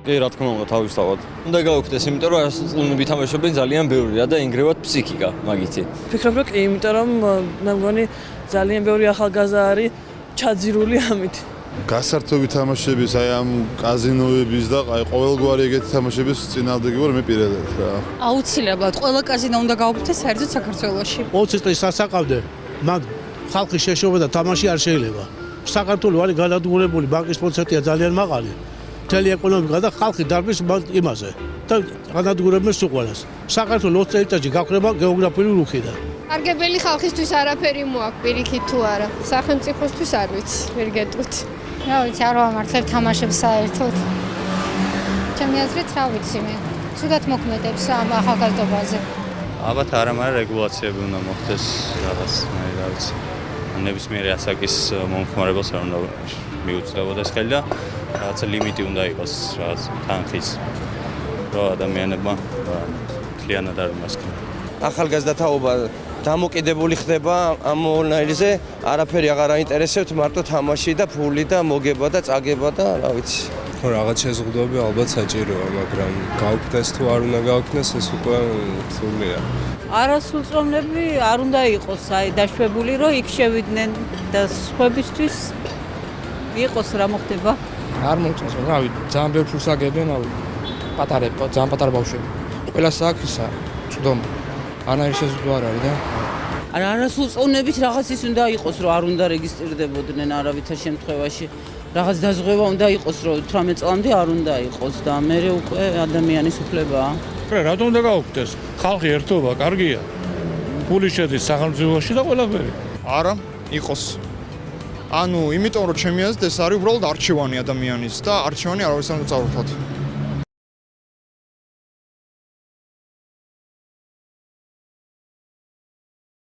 კი, რა თქმა უნდა, თავისთავად. უნდა გავუქმდეს, იმიტომ რომ არასრულწლოვნები თამაშობენ ძალიან ბევრია და ინგრევათ ფსიქიკა, მაგითი. ვფიქრობ, რომ კი, იმიტომ რომ მე მგონი ძალიან ბევრი ახალგაზრდა არის ჩაძირული ამით. გასართობი თამაშების, აი ამ კაზინოების და აი ყოველგვარი ეგეთი თამაშების წინააღმდეგი ვარ მე პირადად რა. აუცილებლად ყველა კაზინო უნდა გაუქმდეს საერთოდ საქართველოში. 20 წლის სასაყავდე მაგ ხალხის შეშობა და თამაში არ შეიძლება. საქართველოს არის განადგურებული, ბანკის პროცენტია ძალიან მაღალი. მთელი ეკონომიკა და ხალხი დარბის იმაზე და განადგურებენ სულ ყველას. საქართველოს 20 წელიწადში გაქრება გეოგრაფიული რუხიდან. არგებელი ხალხისთვის არაფერი მოაქვს პირიქით თუ არა. სახელმწიფოსთვის არ ვიცი, ვერ გეტყვით. რა ვიცი, არ ვამართლებ თამაშებს საერთოდ. ჩემი აზრით, რა ვიცი მე. ცუდად მოქმედებს ამ ახალგაზრდობაზე. ალბათ არა, მაგრამ რეგულაციები უნდა მოხდეს რაღაც, რა ვიცი. ნებისმიერი ასაკის მომხმარებელს არ უნდა მიუწევოდეს ხელი და რაღაცა ლიმიტი უნდა იყოს რაღაც თანხის. რომ ადამიანებმა მთლიანად არ იმასქნა. ახალგაზრდა თაობა დამოკიდებული ხდება ამ მონაირზე, არაფერი აღარ აინტერესებთ, მარტო თამაში და ფული და მოგება და წაგება და რა ვიცი. ხო, რაღაც შეზღუდვები ალბათ საჭიროა, მაგრამ გაუქმდეს თუ არ უნდა გაუქმდეს, ეს უკვე სულია. არასრულწლოვნები არ უნდა იყოს აი დაშვებული, რომ იქ შევიდნენ და სხვებისთვის იყოს რა მოხდება. არ მომწონს, რავი, ძალიან ბევრ ფულს აგებენ, პატარები, ძალიან პატარა ბავშვები. ყველას აქვს ისა, წვდომა. არანაირი შეზღუდვა არ არის და არასრულწლოვნებით რაღაც ის უნდა იყოს, რომ არ უნდა რეგისტრირდებოდნენ არავითარ შემთხვევაში. რაღაც დაზღვევა უნდა იყოს, რომ 18 წლამდე არ უნდა იყოს და მე უკვე ადამიანის უფლებაა. რატომ უნდა გაუქმდეს? ხალხი ერთობა, კარგია. ფული შედის სახელმწიფოში და ყველაფერი. არა, იყოს. ანუ, იმიტომ რომ ჩემი აზრით ეს არის უბრალოდ არჩევანი ადამიანის და არჩევანი არავის არ უნდა წავრთოთ.